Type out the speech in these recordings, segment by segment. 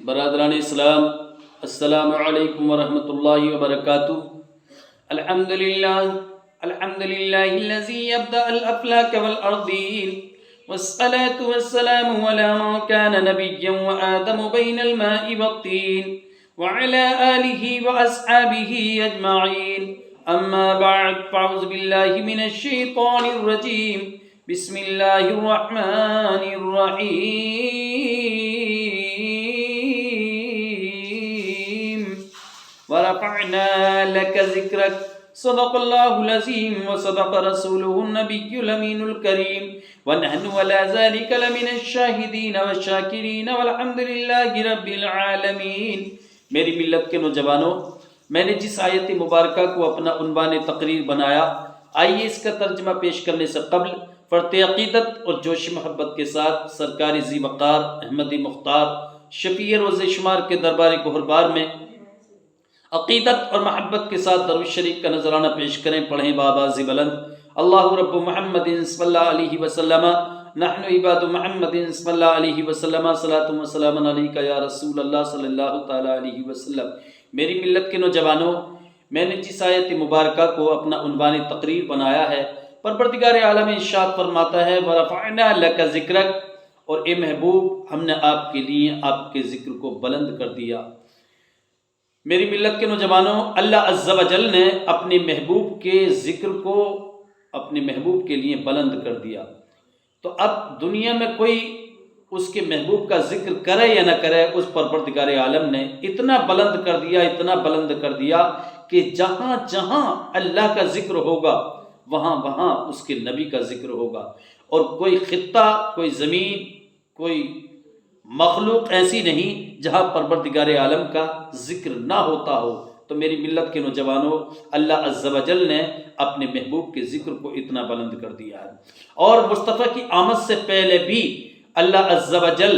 برادران اسلام، السلام علیکم ورحمۃ اللہ وبرکاتہ۔ الحمدللہ الذی یبدأ الافلاک والارضین، والصلاة والسلام علی من کان نبیا وآدم بین الماء والطین، وعلی آلہ واصحابہ اجمعین، اما بعد فاعوذ باللہ من الشیطان الرجیم، بسم اللہ الرحمن الرحیم۔ وَرَفَعْنَا لَكَ ذِكْرَكَ صدق اللہ العظیم وصدق رسولہ النبی الامین الکریم، ونحن علی ذلک لمن الشاہدین والشاکرین والحمد للہ رب العالمین۔ میری ملت کے نوجوانوں، میں نے جس آیت مبارکہ کو اپنا عنوان تقریر بنایا، آئیے اس کا ترجمہ پیش کرنے سے قبل فرط عقیدت اور جوش محبت کے ساتھ سرکار ذی وقار احمدی مختار شفیع روز شمار کے دربار گہربار میں عقیدت اور محبت کے ساتھ درود شریف کا نذرانہ پیش کریں۔ پڑھیں بآواز بلند: اللہ رب محمد صلی اللہ علیہ وسلم، نحن عباد محمد صلی اللہ علیہ وسلم، صلاۃ و سلام علیک یا رسول اللہ صلی اللہ تعالی علیہ وسلم۔ میری ملت کے نوجوانوں، میں نے جس آیت مبارکہ کو اپنا عنوان تقریر بنایا ہے، پروردگار عالم ارشاد فرماتا ہے وَرَفَعْنَا لَكَ ذِكْرَكَ، اور اے محبوب ہم نے آپ کے لیے آپ کے ذکر کو بلند کر دیا۔ میری ملت کے نوجوانوں، اللہ عز و جل نے اپنے محبوب کے ذکر کو اپنے محبوب کے لیے بلند کر دیا، تو اب دنیا میں کوئی اس کے محبوب کا ذکر کرے یا نہ کرے، اس پروردگار عالم نے اتنا بلند کر دیا، اتنا بلند کر دیا کہ جہاں جہاں اللہ کا ذکر ہوگا وہاں وہاں اس کے نبی کا ذکر ہوگا، اور کوئی خطہ، کوئی زمین، کوئی مخلوق ایسی نہیں جہاں پروردگار عالم کا ذکر نہ ہوتا ہو۔ تو میری ملت کے نوجوانوں، اللہ عز و جل نے اپنے محبوب کے ذکر کو اتنا بلند کر دیا ہے، اور مصطفیٰ کی آمد سے پہلے بھی اللہ عز و جل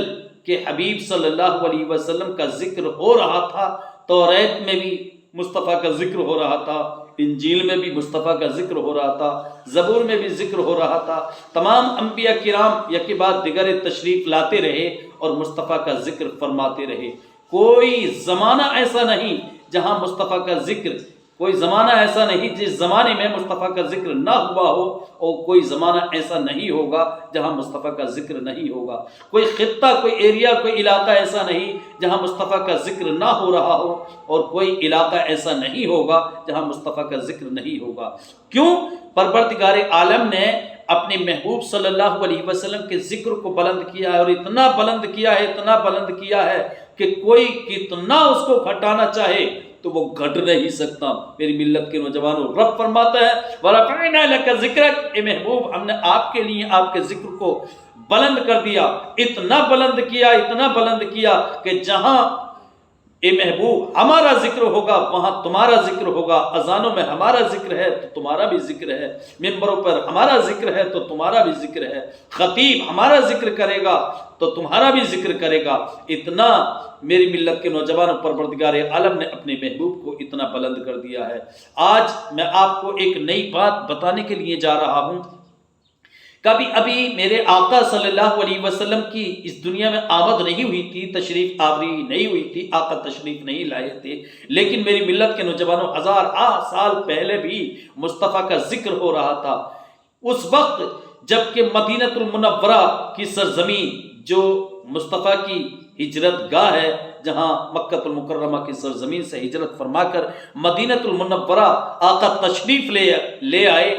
کے حبیب صلی اللہ علیہ وسلم کا ذکر ہو رہا تھا۔ توریت میں بھی مصطفیٰ کا ذکر ہو رہا تھا، انجیل میں بھی مصطفیٰ کا ذکر ہو رہا تھا، زبور میں بھی ذکر ہو رہا تھا۔ تمام انبیاء کرام یک بعد دیگر تشریف لاتے رہے اور مصطفیٰ کا ذکر فرماتے رہے۔ کوئی زمانہ ایسا نہیں جہاں مصطفیٰ کا ذکر، کوئی زمانہ ایسا نہیں جس زمانے میں مصطفیٰ کا ذکر نہ ہوا ہو، اور کوئی زمانہ ایسا نہیں ہوگا جہاں مصطفیٰ کا ذکر نہیں ہوگا۔ کوئی خطہ، کوئی ایریا، کوئی علاقہ ایسا نہیں جہاں مصطفیٰ کا ذکر نہ ہو رہا ہو، اور کوئی علاقہ ایسا نہیں ہوگا جہاں مصطفیٰ کا ذکر نہیں ہوگا۔ کیوں؟ پروردگار عالم نے اپنے محبوب صلی اللہ علیہ وسلم کے ذکر کو بلند کیا ہے، اور اتنا بلند کیا ہے، اتنا بلند کیا ہے کہ کوئی کتنا اس کو گھٹانا چاہے تو وہ گھٹ نہیں سکتا۔ میری ملت کے نوجوانوں، رب فرماتا ہے وَرَفَعْنَا لَكَ ذِكْرَكَ، اے محبوب ہم نے آپ کے لیے آپ کے ذکر کو بلند کر دیا، اتنا بلند کیا، اتنا بلند کیا کہ جہاں اے محبوب ہمارا ذکر ہوگا وہاں تمہارا ذکر ہوگا، اذانوں میں ہمارا ذکر ہے تو تمہارا بھی ذکر ہے، ممبروں پر ہمارا ذکر ہے تو تمہارا بھی ذکر ہے، خطیب ہمارا ذکر کرے گا تو تمہارا بھی ذکر کرے گا۔ اتنا میری ملت کے نوجوانوں، پروردگار عالم نے اپنے محبوب کو اتنا بلند کر دیا ہے۔ آج میں آپ کو ایک نئی بات بتانے کے لیے جا رہا ہوں۔ کبھی ابھی میرے آقا صلی اللہ علیہ وسلم کی اس دنیا میں آمد نہیں ہوئی تھی، تشریف آوری نہیں ہوئی تھی، آقا تشریف نہیں لائے تھے، لیکن میری ملت کے نوجوانوں، ہزار سال پہلے بھی مصطفیٰ کا ذکر ہو رہا تھا۔ اس وقت جب کہ مدینہ المنورہ کی سرزمین، جو مصطفیٰ کی ہجرت گاہ ہے، جہاں مکہ المکرمہ کی سرزمین سے ہجرت فرما کر مدینہ المنورہ آقا تشریف لے آئے،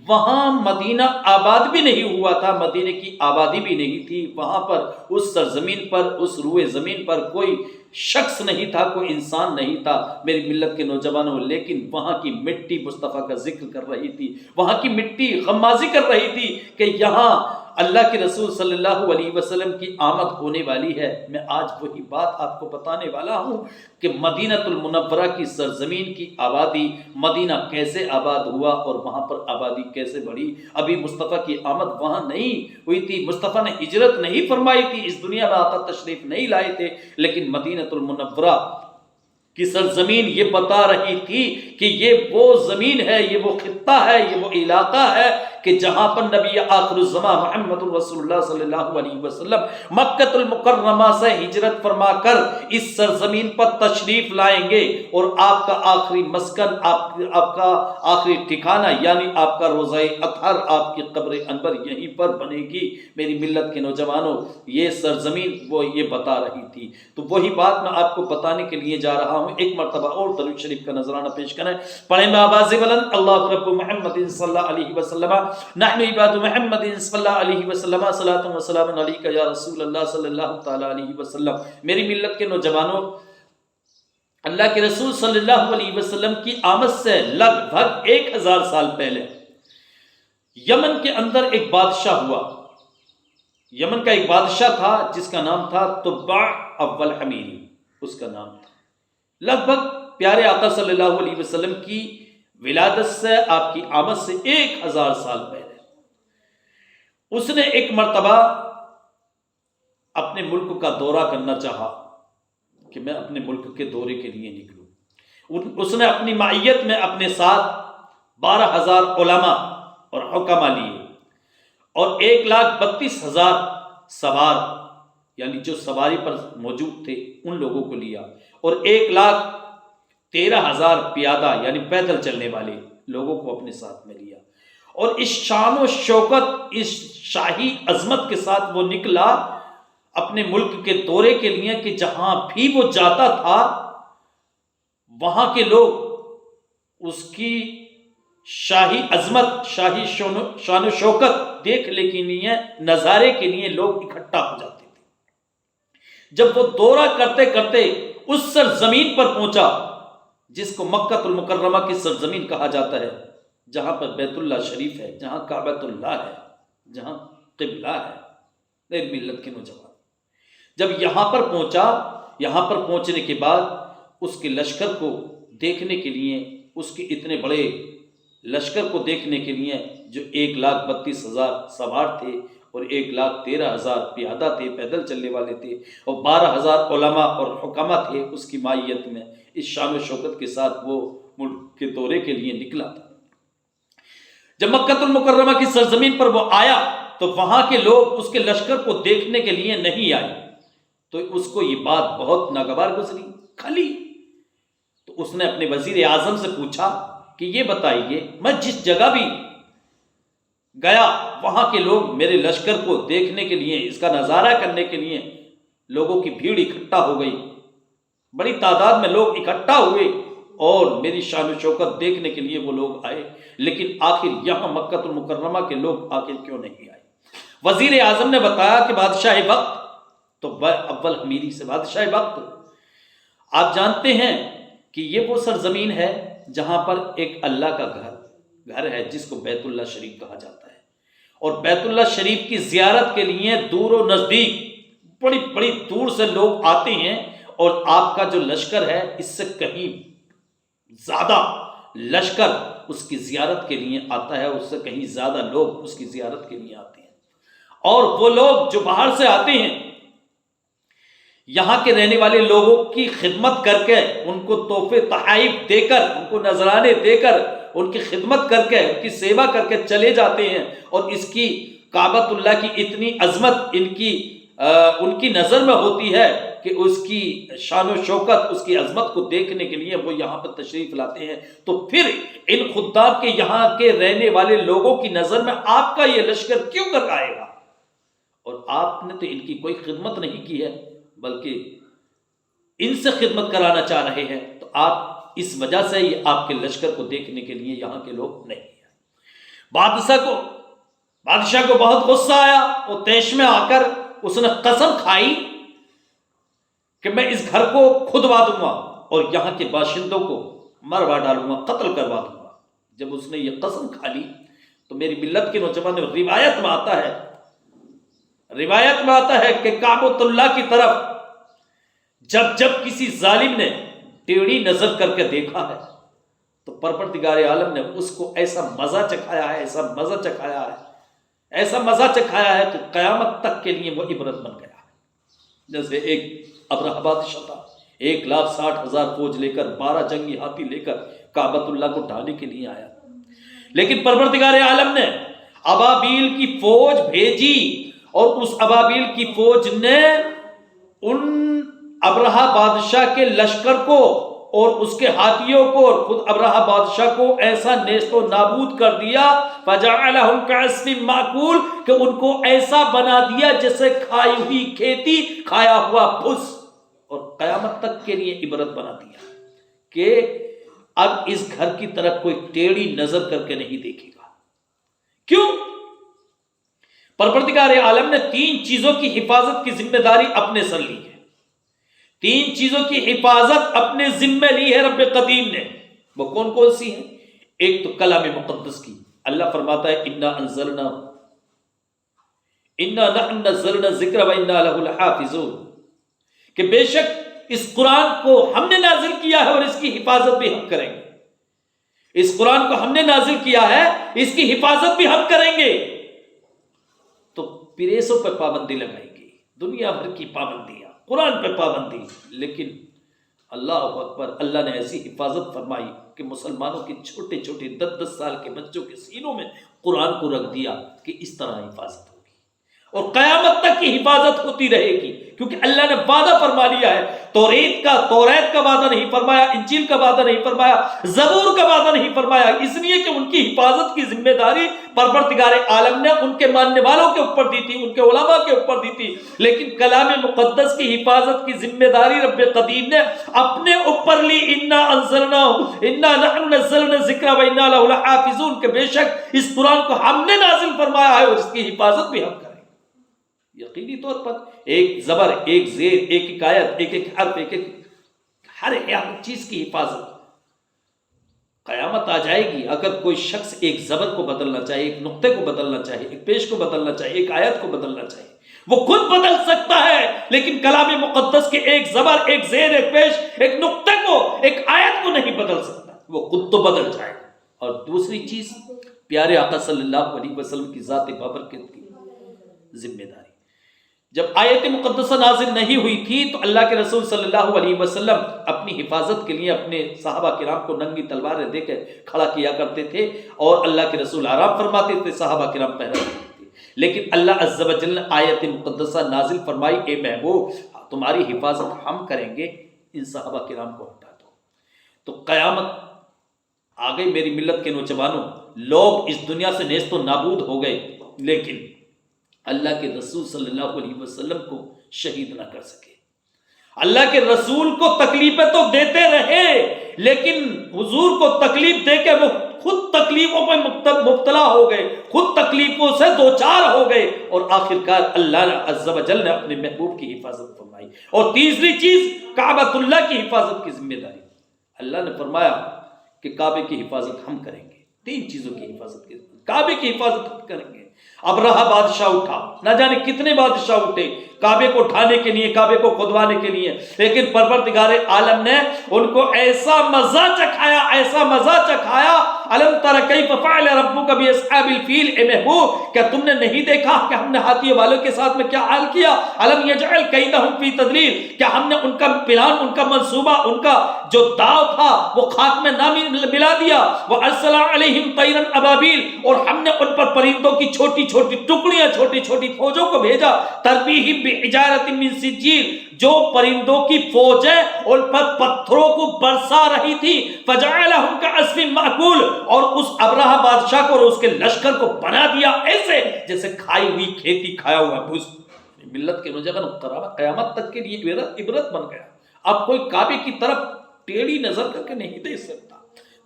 وہاں مدینہ آباد بھی نہیں ہوا تھا، مدینہ کی آبادی بھی نہیں تھی وہاں پر، اس سرزمین پر، اس روئے زمین پر کوئی شخص نہیں تھا، کوئی انسان نہیں تھا میری ملت کے نوجوانوں، لیکن وہاں کی مٹی مصطفیٰ کا ذکر کر رہی تھی، وہاں کی مٹی غمازی کر رہی تھی کہ یہاں اللہ کے رسول صلی اللہ علیہ وسلم کی آمد ہونے والی ہے۔ میں آج وہی بات آپ کو بتانے والا ہوں کہ مدینہ المنورہ کی سرزمین کی آبادی، مدینہ کیسے آباد ہوا اور وہاں پر آبادی کیسے بڑھی۔ ابھی مصطفیٰ کی آمد وہاں نہیں ہوئی تھی، مصطفیٰ نے ہجرت نہیں فرمائی تھی، اس دنیا میں آقا تشریف نہیں لائے تھے، لیکن مدینہ المنورہ کی سرزمین یہ بتا رہی تھی کہ یہ وہ زمین ہے، یہ وہ خطہ ہے، یہ وہ علاقہ ہے کہ جہاں پر نبی آخر الزمان محمد رسول اللہ صلی اللہ علیہ وسلم مکہ المکرمہ سے ہجرت فرما کر اس سرزمین پر تشریف لائیں گے اور آپ کا آخری مسکن، آپ کا آخری ٹھکانہ یعنی آپ کا روضہ اطہر، آپ کی قبر انور یہیں پر بنے گی۔ میری ملت کے نوجوانوں، یہ سرزمین وہ یہ بتا رہی تھی، تو وہی بات میں آپ کو بتانے کے لیے جا رہا ہوں۔ ایک مرتبہ اور درود شریف کا نذرانہ پیش کریں، پڑھیں میں آواز بلند، اللہ رب محمد صلی اللہ علیہ وسلم نحن عباد محمد صلی اللہ علیہ وسلم صلاۃ و سلام علیک یا رسول اللہ صلی اللہ تعالی علیہ وسلم۔ میری ملت کے نوجوانوں، اللہ کے رسول صلی اللہ علیہ وسلم کی آمد سے لگ بھگ 1000 سال پہلے یمن کے اندر ایک بادشاہ ہوا۔ یمن کا ایک بادشاہ تھا جس کا نام تھا تبع اول حمیری، اس کا نام تھا۔ لگ بھگ پیارے آقا صلی اللہ علیہ وسلم کی ولادت سے، آپ کی آمد سے 1000 سال پہلے اس نے ایک مرتبہ اپنے ملک کا دورہ کرنا چاہا کہ میں اپنے ملک کے دورے کے لیے نکلوں۔ اس نے اپنی معیت میں اپنے ساتھ 12,000 علماء اور حکما لیے اور 1,32,000 سوار یعنی جو سواری پر موجود تھے ان لوگوں کو لیا، اور 1,13,000 پیادہ یعنی پیدل چلنے والے لوگوں کو اپنے ساتھ میں لیا، اور اس شان و شوکت، اس شاہی عظمت کے ساتھ وہ نکلا اپنے ملک کے دورے کے لیے کہ جہاں بھی وہ جاتا تھا وہاں کے لوگ اس کی شاہی عظمت، شاہی شان و شوکت دیکھنے کے لیے، نظارے کے لیے لوگ اکٹھا ہو جاتے تھے۔ جب وہ دورہ کرتے کرتے اس سرزمین پر پہنچا جس کو مکہ المکرمہ کی سرزمین کہا جاتا ہے، جہاں پر بیت اللہ شریف ہے، جہاں کعبۃ اللہ ہے، جہاں قبلہ ہے، میری ملت کے نوجوان، جب یہاں پر پہنچا، یہاں پر پہنچنے کے بعد اس کے لشکر کو دیکھنے کے لیے، اس کے اتنے بڑے لشکر کو دیکھنے کے لیے جو 1,32,000 سوار تھے اور 1,13,000 پیادہ تھے، پیدل چلنے والے تھے، اور 12,000 علماء اور حکما تھے اس کی مائیت میں، اس شان و شوکت کے ساتھ وہ ملک کے دورے کے لیے نکلا تھا۔ جب مکہ المکرمہ کی سرزمین پر وہ آیا تو وہاں کے لوگ اس کے لشکر کو دیکھنے کے لیے نہیں آئے، تو اس کو یہ بات بہت ناگوار گزری، کھلی۔ تو اس نے اپنے وزیر اعظم سے پوچھا کہ یہ بتائیے، میں جس جگہ بھی گیا وہاں کے لوگ میرے لشکر کو دیکھنے کے لیے، اس کا نظارہ کرنے کے لیے لوگوں کی بھیڑ اکٹھا ہو گئی، بڑی تعداد میں لوگ اکٹھا ہوئے اور میری شان و شوکت دیکھنے کے لیے وہ لوگ آئے، لیکن آخر یہاں مکہ المکرمہ کے لوگ آخر کیوں نہیں آئے؟ وزیر اعظم نے بتایا کہ بادشاہ وقت، تو اول حمیری سے بادشاہ وقت، آپ جانتے ہیں کہ یہ وہ سرزمین ہے جہاں پر ایک اللہ کا گھر ہے جس کو بیت اللہ شریف کہا جاتا ہے، اور بیت اللہ شریف کی زیارت کے لیے دور و نزدیک بڑی بڑی دور سے لوگ آتے ہیں، اور آپ کا جو لشکر ہے اس سے کہیں زیادہ لشکر اس کی زیارت کے لیے آتا ہے، اس سے کہیں زیادہ لوگ اس کی زیارت کے لیے آتے ہیں، اور وہ لوگ جو باہر سے آتے ہیں یہاں کے رہنے والے لوگوں کی خدمت کر کے، ان کو تحفے تحائف دے کر، ان کو نذرانے دے کر، ان کی خدمت کر کے، ان کی سیوا کر کے چلے جاتے ہیں، اور اس کی کعبۃ اللہ کی اتنی عظمت ان کی نظر میں ہوتی ہے کہ اس کی شان و شوکت، اس کی عظمت کو دیکھنے کے لیے وہ یہاں پر تشریف لاتے ہیں۔ تو پھر ان خدام کے یہاں کے رہنے والے لوگوں کی نظر میں آپ کا یہ لشکر کیوں کر آئے گا؟ اور آپ نے تو ان کی کوئی خدمت نہیں کی ہے بلکہ ان سے خدمت کرانا چاہ رہے ہیں، تو آپ اس وجہ سے ہی آپ کے لشکر کو دیکھنے کے لیے یہاں کے لوگ نہیں آئے۔ بادشاہ کو بہت غصہ آیا، وہ طیش میں آ کر اس نے قسم کھائی کہ میں اس گھر کو کھدوا دوں گا اور یہاں کے باشندوں کو مروا ڈالوں گا، قتل کروا دوں گا۔ جب اس نے یہ قسم کھا لی تو میری ملت کے نوجوان، روایت میں آتا ہے کہ کعبۃ اللہ کی طرف جب کسی ظالم نے ٹیڑھی نظر کر کے دیکھا ہے تو پروردگار عالم نے اس کو ایسا مزہ چکھایا ہے کہ قیامت تک کے لیے وہ عبرت بن گیا ہے۔ جیسے ایک ابرہہ بادشاہ تھا، 1,60,000 فوج لے کر، 12 جنگی ہاتھی لے کر کعبۃ اللہ کو ڈھانے کے لیے آیا، لیکن پروردگار عالم نے ابابیل کی فوج بھیجی، اور اس ابابیل کی فوج نے ان ابرہہ بادشاہ کے لشکر کو اور اس کے ہاتھیوں کو اور خود ابرہہ بادشاہ کو ایسا نیست و نابود کر دیا، فجعلہم کعصف مأکول، کہ ان کو ایسا بنا دیا جیسے کھائی ہوئی کھیتی، کھایا ہوا بھس، اور قیامت تک کے لیے عبرت بنا دیا کہ اب اس گھر کی طرف کوئی ٹیڑھی نظر کر کے نہیں دیکھے گا۔ کیوں؟ پروردگار عالم نے 3 چیزوں کی حفاظت کی ذمہ داری اپنے سر لی ہے، 3 چیزوں کی حفاظت اپنے ذمہ لی ہے رب قدیم نے۔ وہ کون کون سی ہیں؟ ایک تو کلام مقدس کی، اللہ فرماتا ہے انا نحن نزلنا الذکر وانا لہ لحافظون، کہ بے شک اس قرآن کو ہم نے نازل کیا ہے اور اس کی حفاظت بھی ہم کریں گے۔ اس قرآن کو ہم نے نازل کیا ہے، اس کی حفاظت بھی ہم کریں گے۔ تو پریسوں پر پابندی لگائی گئی، دنیا بھر کی پابندیاں، قرآن پہ پابندی، لیکن اللہ اکبر، اللہ نے ایسی حفاظت فرمائی کہ مسلمانوں کے چھوٹے چھوٹے 10 سال کے بچوں کے سینوں میں قرآن کو رکھ دیا کہ اس طرح حفاظت ہوگی اور قیامت تک کی حفاظت ہوتی رہے گی، کیونکہ اللہ نے وعدہ فرما لیا ہے۔ توریت کا وعدہ نہیں فرمایا، انجیل کا وعدہ نہیں فرمایا، زبور کا وعدہ نہیں فرمایا، اس لیے کہ ان کی حفاظت کی ذمہ داری پروردگار عالم نے ان کے ماننے والوں کے اوپر دی تھی، ان کے علماء کے اوپر دی تھی، لیکن کلام مقدس کی حفاظت کی ذمہ داری رب قدیم نے اپنے اوپر لی۔ انا نحن نزلنا الذکر وانا لہ لحافظون، کہ بے شک اس قرآن کو ہم نے نازل فرمایا ہے اور اس کی حفاظت بھی ہم کریں۔ یقینی طور پر ایک زبر، ایک زیر، ایک آیت، ایک حرف، ہر چیز کی حفاظت۔ قیامت آ جائے گی، اگر کوئی شخص ایک زبر کو بدلنا چاہے، ایک نقطے کو بدلنا چاہے، ایک پیش کو بدلنا چاہے، ایک آیت کو بدلنا چاہے، وہ خود بدل سکتا ہے، لیکن کلام مقدس کے ایک زبر، ایک زیر، ایک پیش، ایک نقطے کو، ایک آیت کو نہیں بدل سکتا، وہ خود تو بدل جائے گا۔ اور دوسری چیز، پیارے آقا صلی اللہ علیہ وسلم کی ذات بابرکت کی ذمہ داری۔ جب آیت مقدسہ نازل نہیں ہوئی تھی تو اللہ کے رسول صلی اللہ علیہ وسلم اپنی حفاظت کے لیے اپنے صحابہ کرام کو ننگی تلواریں دے کے کھڑا کیا کرتے تھے، اور اللہ کے رسول آرام فرماتے تھے، صحابہ کرام پہرا دیتے تھے۔ لیکن اللہ عز و جل نے آیت مقدسہ نازل فرمائی، اے محبوب تمہاری حفاظت ہم کریں گے، ان صحابہ کرام کو ہٹا دو۔ تو قیامت آ گئی میری ملت کے نوجوانوں، لوگ اس دنیا سے نیست و نابود ہو گئے، لیکن اللہ کے رسول صلی اللہ علیہ وسلم کو شہید نہ کر سکے۔ اللہ کے رسول کو تکلیفیں تو دیتے رہے، لیکن حضور کو تکلیف دے کے وہ خود تکلیفوں پہ مبتلا ہو گئے، خود تکلیفوں سے دوچار ہو گئے، اور آخرکار اللہ عز و جل نے اپنے محبوب کی حفاظت فرمائی۔ اور تیسری چیز، کعبۃ اللہ کی حفاظت کی ذمہ داری۔ اللہ نے فرمایا کہ کعبے کی حفاظت ہم کریں گے، 3 چیزوں کی حفاظت کی، کعبے کی حفاظت ہم کریں گے۔ ابرہہ بادشاہ اٹھا، نہ جانے کتنے بادشاہ اٹھے کعبے کو اٹھانے کے لیے، کعبے کو کھدوانے کے لیے، لیکن پروردگار عالم نے ان کو ایسا مزہ چکھایا، ایسا مزہ چکھایا۔ الم تر کیف فعل ربک باصحاب الفیل، اے محبوب کیا تم نے نہیں دیکھا کہ ہم نے ہاتھیوں والوں کے ساتھ میں کیا حال کیا؟ الم یجعل کیدہم فی تضلیل، کیا ہم نے ان کا پلان، ان کا منصوبہ، ان کا جو داؤ تھا وہ خاک میں نہ ملا دیا؟ وارسل علیہم طیرا ابابیل، اور ہم نے ان پر پرندوں کی چھوٹی چھوٹی ٹکڑیاں، چھوٹی چھوٹی فوجوں کو بھیجا، تربیہم بحجارۃ من سجیل، جو پرندوں کی فوجیں ان پر پتھروں کو برسا رہی تھی، فجعلہم کعصف مأکول، اور اس ابرہہ بادشاہ کو اور اس کے لشکر کو بنا دیا ایسے جیسے کھائی ہوئی کھیتی، کھایا ہوا بھوس۔ ملت کے نوجوان قیامت تک کے لیے عبرت بن گیا۔ اب کوئی کعبے کی طرف ٹیڑھی نظر کر کے نہیں دیکھ سکتا۔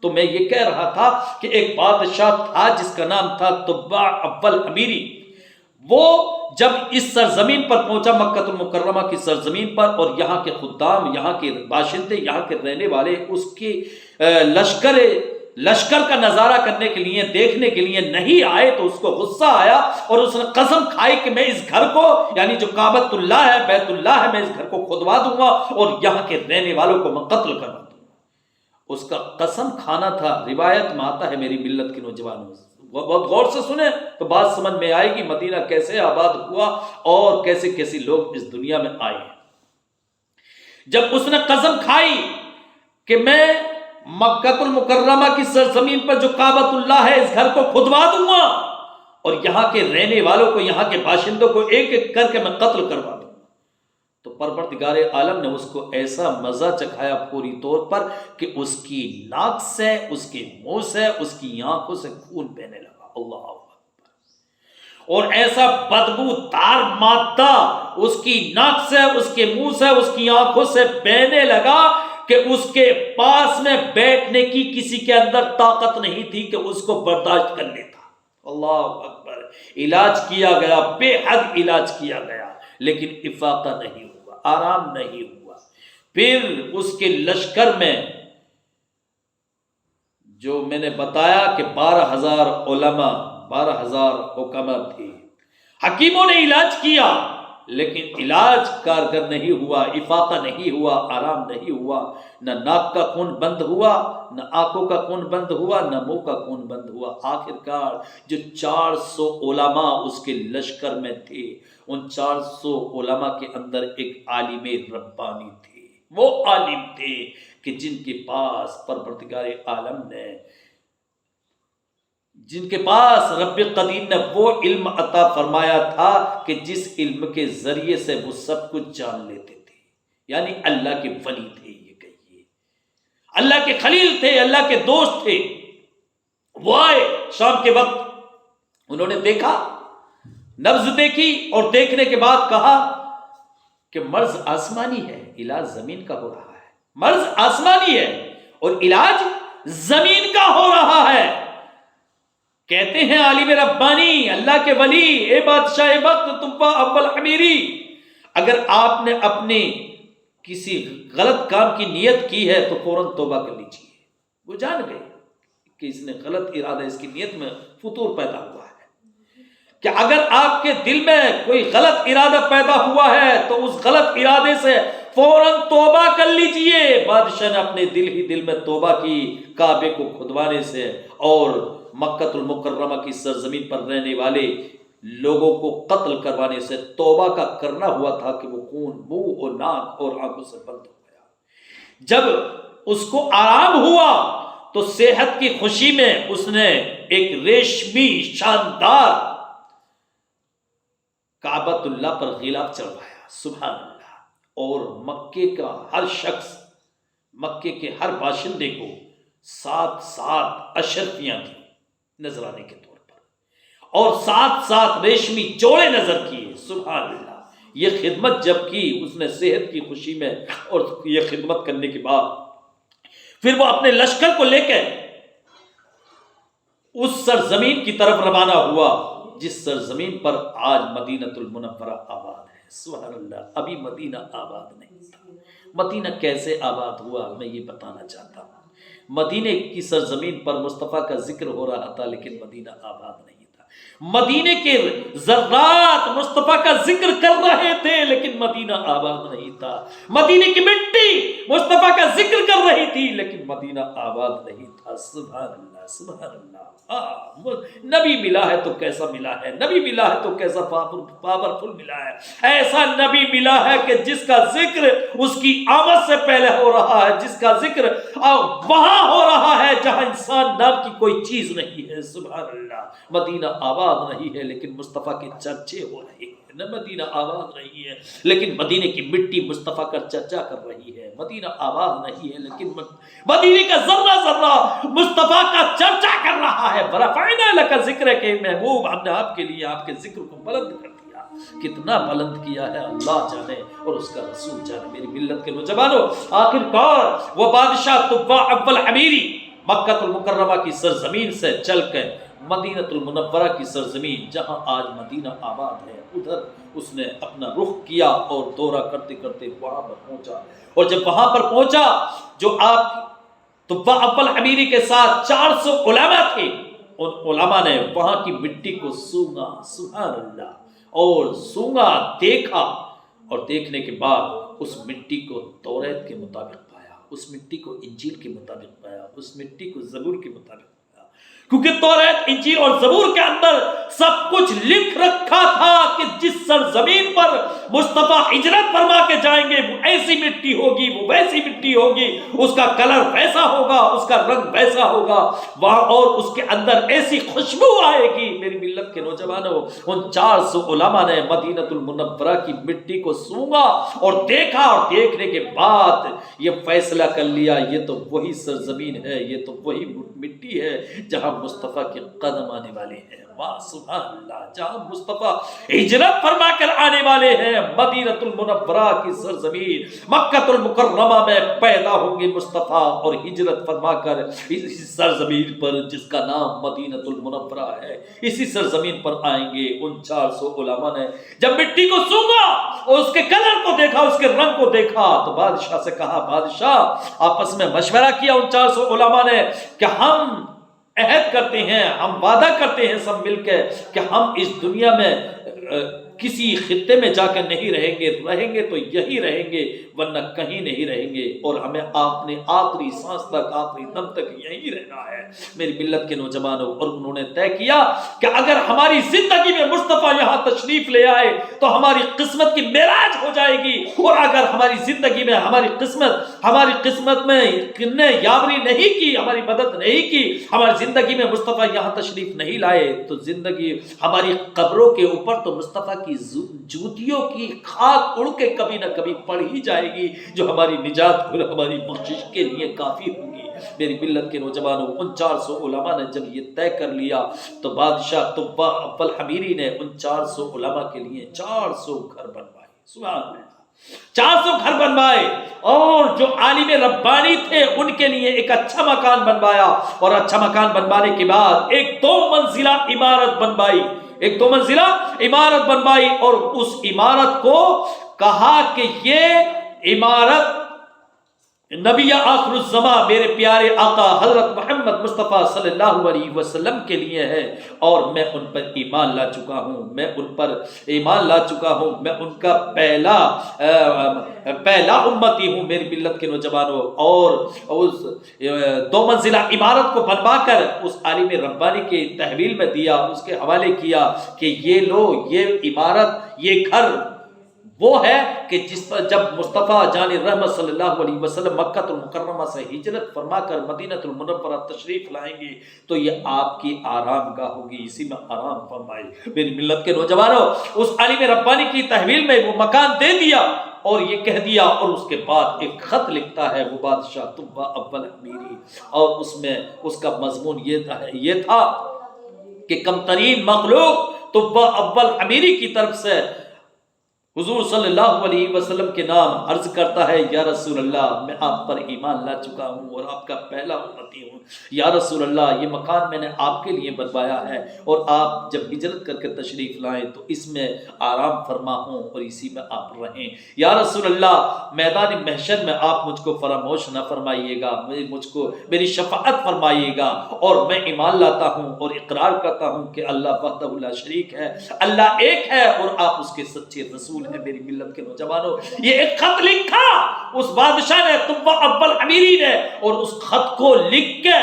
تو میں یہ کہہ رہا تھا کہ ایک بادشاہ تھا جس کا نام تھا طباع اول امیری۔ وہ جب اس سرزمین پر پہنچا، مکہ المکرمہ کی سرزمین پر، اور یہاں کے خدام، یہاں کے باشندے، یہاں کے رہنے والے اس کے لشکر کا نظارہ کرنے کے لیے، دیکھنے کے لیے نہیں آئے، تو اس کو غصہ آیا اور اس نے قسم کھائی کہ میں اس گھر کو، یعنی جو کعبۃ اللہ ہے، بیت اللہ ہے، میں اس گھر کو کھدوا دوں گا اور یہاں کے رہنے والوں کو میں قتل کروا دوں گا۔ اس کا قسم کھانا تھا۔ روایت میں آتا ہے میری ملت کے نوجوانوں، بہت غور سے سنیں تو بات سمجھ میں آئے گی، مدینہ کیسے آباد ہوا اور کیسے کیسے لوگ اس دنیا میں آئے۔ جب اس نے قسم کھائی کہ میں مکہ المکرمہ کی سرزمین پر جو کعبۃ اللہ ہے اس گھر کو کھدوا دوں گا، اور یہاں کے رہنے والوں کو، یہاں کے باشندوں کو ایک ایک کر کے میں قتل کروا دوں. تو پروردگار عالم نے اس کو ایسا مزہ چکھایا پوری طور پر کہ اس کی ناک سے، اس کے منہ سے، اس کی آنکھوں سے خون بہنے لگا. اللہ اکبر. اور ایسا بدبو دار مادہ اس کی ناک سے، اس کے منہ سے، اس کی آنکھوں سے بہنے لگا کہ اس کے پاس میں بیٹھنے کی کسی کے اندر طاقت نہیں تھی کہ اس کو برداشت کر لیتا. اللہ اکبر. علاج کیا گیا، بے حد علاج کیا گیا، لیکن افاقہ نہیں ہوا، آرام نہیں ہوا. پھر اس کے لشکر میں جو میں نے بتایا کہ 12,000 علماء، 12,000 حکماء تھے. حکیموں نے علاج کیا لیکن علاج کارگر نہیں ہوا، افاقہ نہیں ہوا، آرام نہیں ہوا. نہ ناک کا خون بند ہوا، نہ آنکھوں کا خون بند ہوا، نہ منہ کا خون بند ہوا. آخرکار جو 400 علماء اس کے لشکر میں تھے، ان 400 علماء کے اندر ایک عالم ربانی تھے. وہ عالم تھے کہ جن کے پاس پروردگار عالم نے، جن کے پاس رب قدیر نے وہ علم عطا فرمایا تھا کہ جس علم کے ذریعے سے وہ سب کچھ جان لیتے تھے. یعنی اللہ کے ولی تھے. یہ کہیے اللہ کے خلیل تھے، اللہ کے دوست تھے. وہ آئے شام کے وقت، انہوں نے دیکھا، نبض دیکھی، اور دیکھنے کے بعد کہا کہ مرض آسمانی ہے، علاج زمین کا ہو رہا ہے. مرض آسمانی ہے اور علاج زمین کا ہو رہا ہے. کہتے ہیں عالم ربانی، اللہ کے ولی، اے بادشاہ وقت تبا اول امیری، اگر آپ نے اپنے کسی غلط کام کی نیت کی ہے تو فوراً توبہ کر لیجیے. وہ جان گئے کہ اس نے غلط ارادہ، اس کی نیت میں فطور پیدا ہوا ہے، کہ اگر آپ کے دل میں کوئی غلط ارادہ پیدا ہوا ہے تو اس غلط ارادے سے فوراً توبہ کر لیجئے. بادشاہ نے اپنے دل میں توبہ کی، کعبے کو کھدوانے سے اور مکہ المکرمہ کی سرزمین پر رہنے والے لوگوں کو قتل کروانے سے توبہ کا کرنا ہوا تھا کہ وہ خون منہ اور ناک اور آنکھوں سے بند ہو گیا. جب اس کو آرام ہوا تو صحت کی خوشی میں اس نے ایک ریشمی شاندار کعبۃ اللہ پر غلاف چڑھوایا. سبحان اللہ. اور مکے کا ہر شخص، مکے کے ہر باشندے کو 7 اشرفیاں تھیں نذرانے کے طور پر، اور 7 ریشمی جوڑے نظر کیے. سبحان اللہ. یہ خدمت جب کی اس نے صحت کی خوشی میں، اور یہ خدمت کرنے کے بعد پھر وہ اپنے لشکر کو لے کے اس سرزمین کی طرف روانہ ہوا جس سرزمین پر آج مدینہ المنورہ آباد ہے. سبحان اللہ. ابھی مدینہ آباد نہیں تھا. مدینہ کیسے آباد ہوا میں یہ بتانا چاہتا ہوں. مدینے کی سرزمین پر مصطفیٰ کا ذکر ہو رہا تھا لیکن مدینہ آباد نہیں تھا. مدینے کے ذرات مصطفیٰ کا ذکر کر رہے تھے لیکن مدینہ آباد نہیں تھا. مدینے کی مٹی مصطفیٰ کا ذکر کر رہی تھی لیکن مدینہ آباد نہیں تھا. سبحان اللہ. سبحان اللہ. نبی ملا ہے تو کیسا ملا ہے، نبی ملا ہے تو کیسا پاورفل ملا ہے. ایسا نبی ملا ہے کہ جس کا ذکر اس کی آمد سے پہلے ہو رہا ہے، جس کا ذکر وہاں ہو رہا ہے جہاں انسان نام کی کوئی چیز نہیں ہے. سبحان اللہ. مدینہ آباد نہیں ہے لیکن مصطفیٰ کے چرچے ہو رہے ہیں. نہ مدینہ آباد نہیں ہے لیکن مدینے کی مٹی مصطفیٰ کا چرچا کر رہی ہے. مدینہ آباد نہیں ہے لیکن مدینے کا ذرہ ذرہ مصطفیٰ کا چرچا کر رہا ہے. ورفعنا لک ذکرک کہ محبوب، ہم نے آپ کے لیے آپ کے ذکر کو بلند کر دیا. کتنا بلند کیا ہے اللہ جانے اور اس کا رسول جانے. میری ملت کے نوجوانوں، آخر کار وہ بادشاہ طباع اول امیری مکہ المکرمہ کی سرزمین سے چل کر مدینہ المنورہ کی سرزمین جہاں آج مدینہ آباد ہے ادھر اس نے اپنا رخ کیا اور دورہ کرتے کرتے وہاں پر پہنچا. اور جب وہاں پر پہنچا، جو آپ طباع اول امیری کے ساتھ 400 علماء تھے، ان علماء نے وہاں کی مٹی کو سونگا. سبحان اللہ. اور سونگا، دیکھا، اور دیکھنے کے بعد اس مٹی کو توریت کے مطابق پایا، اس مٹی کو انجیل کے مطابق پایا، اس مٹی کو زبور کے مطابق پایا. کیونکہ توریت، انجیل اور زبور کے اندر سب کچھ لکھ رکھا تھا کہ جس سرزمین پر مصطفیٰ ہجرت فرما کے جائیں گے وہ ایسی مٹی ہوگی، وہ ویسی مٹی ہوگی، اس کا کلر ویسا ہوگا، اس کا رنگ ویسا ہوگا وہاں، اور اس کے اندر ایسی خوشبو آئے گی۔ میری ملت کے نوجوانوں، ان 400 علماء نے مدینہ المنورہ کی مٹی کو سونگا اور دیکھا، اور دیکھنے کے بعد یہ فیصلہ کر لیا یہ تو وہی سرزمین ہے، یہ تو وہی مٹی ہے جہاں مصطفیٰ کے قدم آنے والے ہیں۔ واہ سبحان اللہ، جہاں مصطفیٰ ہجرت فرما کر آنے والے ہیں، مدینہ المنورہ کی سرزمین مکہ المکرمہ میں پیدا ہوں گے مصطفیٰ، اور ہجرت فرما کر اسی سرزمین پر جس کا نام مدینہ المنورہ ہے، اسی سرزمین پر آئیں گے۔ ان 400 علماء نے جب مٹی کو سونگا اور اس کے کلر کو دیکھا، اس کے رنگ کو دیکھا، تو بادشاہ سے کہا، بادشاہ آپس میں مشورہ کیا ان 400 علماء نے کہ ہم عہد کرتے ہیں، ہم وعدہ کرتے ہیں سب مل کے کہ ہم اس دنیا میں کسی خطے میں جا کے نہیں رہیں گے تو یہی رہیں گے، ورنہ کہیں نہیں رہیں گے، اور ہمیں اپنے آخری سانس تک، آخری دم تک یہی رہنا ہے۔ میری ملت کے نوجوانوں، اور انہوں نے طے کیا کہ اگر ہماری زندگی میں مصطفیٰ یہاں تشریف لے آئے تو ہماری قسمت کی معراج ہو جائے گی، اور اگر ہماری زندگی میں ہماری قسمت میں نے یاوری نہیں کی، ہماری مدد نہیں کی، ہماری زندگی میں مصطفیٰ یہاں تشریف نہیں لائے، تو زندگی ہماری قبروں کے اوپر تو مصطفیٰ کی جوتیوں کی خاک اڑ کے کبھی نہ کبھی پڑ ہی جائے گی، جو ہماری نجات اور ہماری بخشش کے لیے کافی ہوگی۔ میری ملت کے نوجوانوں، ان 400 علماء نے جب یہ طے کر لیا تو بادشاہ طبہ اول حمیری نے ان 400 علماء کے لیے 400 گھر بنوائے۔ سبحان اللہ، 400 گھر بنوائے، اور جو عالم ربانی تھے ان کے لیے ایک اچھا مکان بنوایا، اور اچھا مکان بنوانے کے بعد ایک 2 منزلہ عمارت بنوائی، اور اس عمارت کو کہا کہ یہ عمارت نبی آخر الزمان میرے پیارے آقا حضرت محمد مصطفیٰ صلی اللہ علیہ وسلم کے لیے ہے، اور میں ان پر ایمان لا چکا ہوں، میں ان کا پہلا امتی ہوں۔ میری ملت کے نوجوانوں، اور اس 2 منزلہ عمارت کو بنوا کر اس عالم ربانی کے تحویل میں دیا، اس کے حوالے کیا کہ یہ لو، یہ عمارت، یہ گھر وہ ہے کہ جس پر جب مصطفیٰ جان رحمت صلی اللہ علیہ وسلم مکہ المکرمہ سے ہجرت فرما کر مدینہ المنورہ تشریف لائیں گے تو یہ آپ کی آرام گاہ ہوگی، اسی میں آرام فرمائے۔ میری ملت کے نوجوانوں، اس عالم ربانی کی تحویل میں وہ مکان دے دیا اور یہ کہہ دیا، اور اس کے بعد ایک خط لکھتا ہے وہ بادشاہ طبہ اول حمیری، اور اس میں اس کا مضمون یہ تھا کہ کم ترین مخلوق طبہ اول حمیری کی طرف سے حضور صلی اللہ علیہ وسلم کے نام عرض کرتا ہے، یا رسول اللہ میں آپ پر ایمان لا چکا ہوں اور آپ کا پہلا امتی ہوں۔ یا رسول اللہ، یہ مکان میں نے آپ کے لیے بنوایا ہے، اور آپ جب ہجرت کر کے تشریف لائیں تو اس میں آرام فرما ہوں اور اسی میں آپ رہیں۔ یا رسول اللہ، میدان محشر میں آپ مجھ کو فراموش نہ فرمائیے گا، میری شفاعت فرمائیے گا، اور میں ایمان لاتا ہوں اور اقرار کرتا ہوں کہ اللہ وحدہ لا شریک ہے، اللہ ایک ہے، اور آپ اس کے سچے رسول ہے۔ میری ملت کے نوجوانوں، یہ ایک خط لکھا اس بادشاہ نے، طبہ اول حمیری نے، اور اس خط کو لکھ کے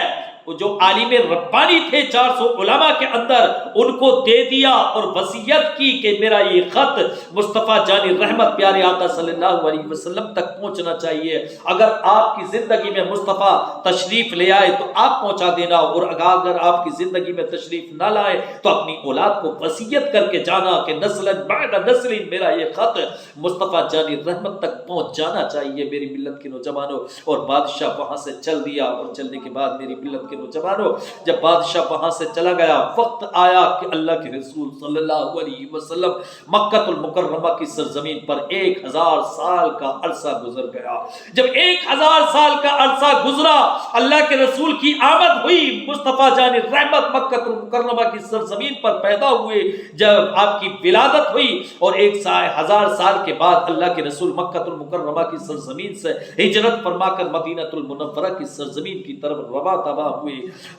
جو عالم ربانی تھے 400 علماء کے اندر، ان کو دے دیا اور وصیت کی کہ میرا یہ خط مصطفیٰ جان رحمت پیارے آقا صلی اللہ علیہ وسلم تک پہنچنا چاہیے، اگر آپ کی زندگی میں مصطفیٰ تشریف لے آئے تو آپ پہنچا دینا، اور اگر آپ کی زندگی میں تشریف نہ لائے تو اپنی اولاد کو وصیت کر کے جانا کہ نسل بعد نسل میرا یہ خط مصطفیٰ جان رحمت تک پہنچ جانا چاہیے۔ میری ملت کے نوجوانوں، اور بادشاہ وہاں سے چل دیا، اور چلنے کے بعد میری ملت کے نوجوانوں، جب بادشاہ وہاں سے چلا گیا، وقت آیا کہ اللہ کے رسول صلی اللہ علیہ وسلم مکہ المکرمہ کی سرزمین پر 1000 سال کا عرصہ گزر گیا۔ جب 1000 سال کا عرصہ گزرا، اللہ کے رسول کی آمد ہوئی، مصطفیٰ جان رحمت مکہ المکرمہ کی سرزمین پر پیدا ہوئے، جب آپ کی ولادت ہوئی، اور 1000 سال کے بعد اللہ کے رسول مکہ المکرمہ کی سرزمین سے ہجرت فرما کر مدینہ المنورہ کی سرزمین کی طرف رواں تباہ ہوئے۔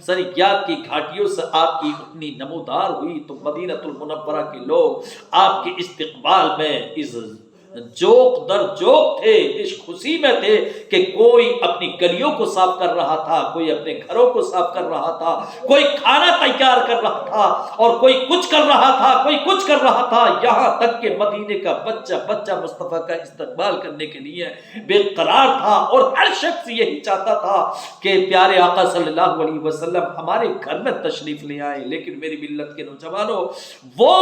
سریات کی گھاٹیوں سے آپ کی اتنی نمودار ہوئی تو مدینہ المنورہ کے لوگ آپ کے استقبال میں اس جوک در جوک تھے، اس خوشی میں تھے کہ کوئی اپنی گلیوں کو صاف کر رہا تھا، کوئی اپنے گھروں کو صاف کر رہا تھا، کوئی کھانا تیار کر رہا تھا، اور کوئی کچھ کر رہا تھا، کوئی کچھ کر رہا تھا، یہاں تک کہ مدینے کا بچہ مصطفیٰ کا استقبال کرنے کے لیے بے قرار تھا، اور ہر شخص یہی چاہتا تھا کہ پیارے آقا صلی اللہ علیہ وسلم ہمارے گھر میں تشریف لے آئے۔ لیکن میری ملت کے نوجوانوں، وہ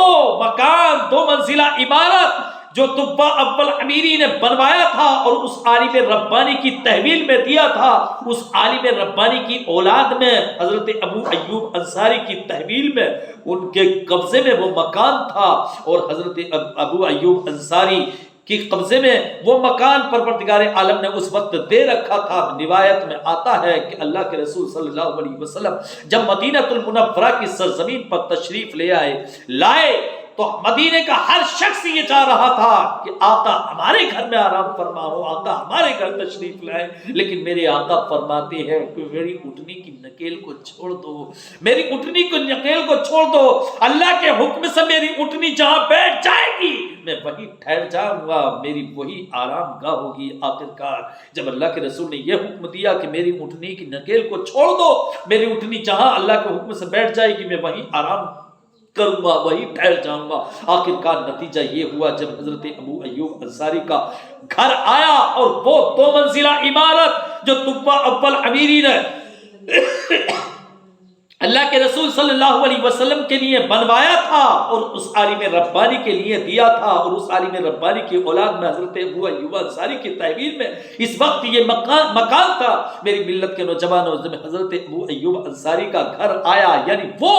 مکان 2 منزلہ عمارت جو تبا اول امیری نے بنوایا تھا اور اس عالم ربانی کی تحویل میں دیا تھا، اس عالم ربانی کی اولاد میں حضرت ابو ایوب انصاری کی تحویل میں ان کے قبضے میں وہ مکان تھا، اور حضرت ابو ایوب انصاری کی قبضے میں وہ مکان پروردگار عالم نے اس وقت دے رکھا تھا۔ روایت میں آتا ہے کہ اللہ کے رسول صلی اللہ علیہ وسلم جب مدینہ المنورہ کی سرزمین پر تشریف لائے تو مدینے کا ہر شخص یہ چاہ رہا تھا کہ آقا ہمارے گھر میں آرام فرما ہو، آقا ہمارے گھر تشریف لائے۔ لیکن میرے آقا فرماتے ہیں کہ میری اٹھنی کی نکیل کو چھوڑ دو، میری اٹھنی کی نکیل کو چھوڑ دو، اللہ کے حکم سے میری اٹھنی جہاں بیٹھ جائے گی میں وہی ٹھہر جاؤں گا، میری وہی آرام گاہ ہوگی۔ آخرکار جب اللہ کے رسول نے یہ حکم دیا کہ میری اٹھنی کی نکیل کو چھوڑ دو، میری اٹھنی جہاں اللہ کے حکم سے بیٹھ جائے گی میں وہی آرام کروں گا، وہی ٹھہر جاؤں گا۔ آخرکار نتیجہ یہ ہوا جب حضرت ابو ایوب انصاری کا گھر آیا اور وہ 2 منزلہ عمارت جو تبا اول امیری نے اللہ کے رسول صلی اللہ علیہ وسلم کے لیے بنوایا تھا اور اس عالم ربانی کے لیے دیا تھا، اور اس عالم ربانی کی اولاد میں حضرت ابو ایوب انصاری کی تحویل میں اس وقت یہ مکان تھا۔ میری ملت کے نوجوانوں، جب حضرت ابو ایوب انصاری کا گھر آیا، یعنی وہ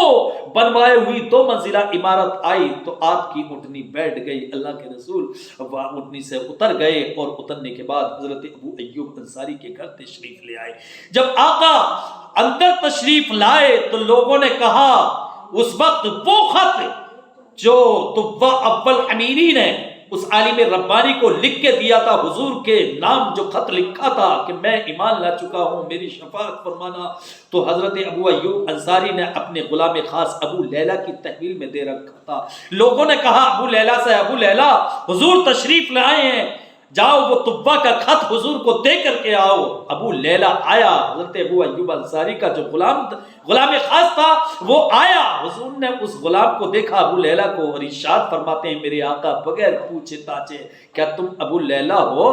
بنوائے ہوئی 2 منزلہ عمارت آئی، تو آپ کی اٹھنی بیٹھ گئی۔ اللہ کے رسول اٹھنی سے اتر گئے، اور اترنے کے بعد حضرت ابو ایوب انصاری کے گھر تشریف لے آئے۔ جب آقا اندر تشریف لائے تو لوگوں نے کہا اس وقت وہ خط جو تبا اول امیری نے اس عالم ربانی کو لکھ کے دیا تھا، حضور کے نام جو خط لکھا تھا کہ میں ایمان لا چکا ہوں، میری شفاعت فرمانا، تو حضرت ابو ایوب انصاری نے اپنے غلام خاص ابو لیلہ کی تحویل میں دے رکھا تھا۔ لوگوں نے کہا ابو لیلہ سے، ابو لیلہ حضور تشریف لائے ہیں، جاؤ وہ تبا کا خط حضور کو دے کر کے آؤ۔ ابو لیلہ آیا، حضرت ابو ایوب انصاری کا جو غلام خاص تھا وہ آیا، حضور نے اس غلام کو دیکھا ابو لیلہ کو، اور ارشاد فرماتے ہیں میرے آقا بغیر پوچھے تاچے، کیا تم ابو لیلہ ہو؟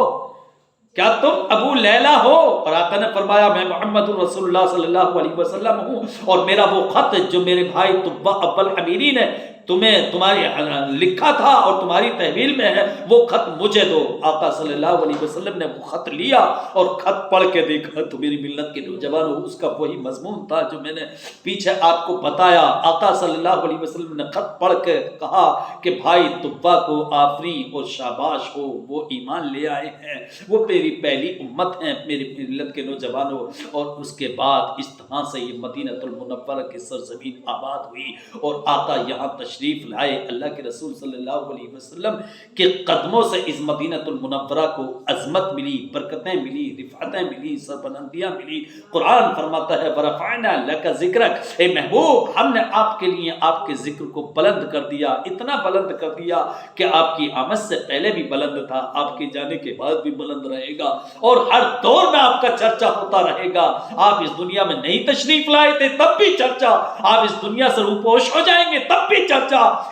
کیا تم ابو لیلہ ہو؟ اور آقا نے فرمایا میں محمد رسول اللہ صلی اللہ علیہ وسلم ہوں، اور میرا وہ خط جو میرے بھائی تبا اول امیری نے تمہاری لکھا تھا اور تمہاری تحویل میں ہے، وہ خط مجھے دو۔ آقا صلی اللہ علیہ وسلم نے وہ خط لیا اور خط پڑھ کے دیکھا تو میری ملت کے نوجوانوں اس کا وہی مضمون تھا جو میں نے پیچھے آپ کو بتایا۔ آقا صلی اللہ علیہ وسلم نے خط پڑھ کے کہا کہ بھائی تبا کو آفری اور شاباش ہو، وہ ایمان لے آئے ہیں، وہ میری پہلی امت ہیں میری ملت کے نوجوانوں۔ اور اس کے بعد اس طرح سے یہ مدینہ المنورہ کی سرزمین آباد ہوئی، اور آقا یہاں تشریف لائے۔ اللہ کے رسول صلی اللہ علیہ وسلم کے قدموں سے اس مدینہ المنورہ کو عظمت ملی، برکتیں ملی، رفعتیں ملی، سربلندیاں ملی۔ قرآن فرماتا ہے وَرَفَعْنَا لَكَ ذِكْرَكَ، اے محبوب ہم نے آپ کے لیے آپ کے ذکر کو بلند کر دیا، اتنا بلند کر دیا کہ آپ کی آمد سے پہلے بھی بلند تھا، آپ کے جانے کے بعد بھی بلند رہے گا، اور ہر دور میں آپ کا چرچا ہوتا رہے گا۔ آپ اس دنیا میں نہیں تشریف لائے تھے تب بھی چرچا، آپ اس دنیا سے روپوش ہو جائیں گے تب بھی چرچا،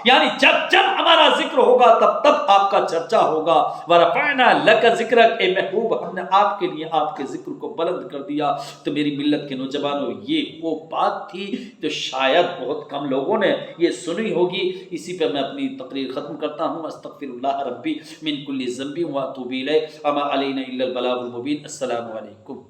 یعنی جب ہمارا ذکر ہوگا تب آپ کا چرچا ہوگا۔ وَرَفَعْنَا لَكَ ذِكْرَكَ، اے محبوب ہم نے آپ کے لیے آپ کے ذکر کو بلند کر دیا۔ تو میری ملت کے نوجوانوں یہ وہ بات تھی جو شاید بہت کم لوگوں نے یہ سنی ہوگی۔ اسی پہ میں اپنی تقریر ختم کرتا ہوں۔ استغفر اللہ ربی من کل ذنب واتوب الیہ وما علینا الا البلاغ المبین۔ السلام علیکم۔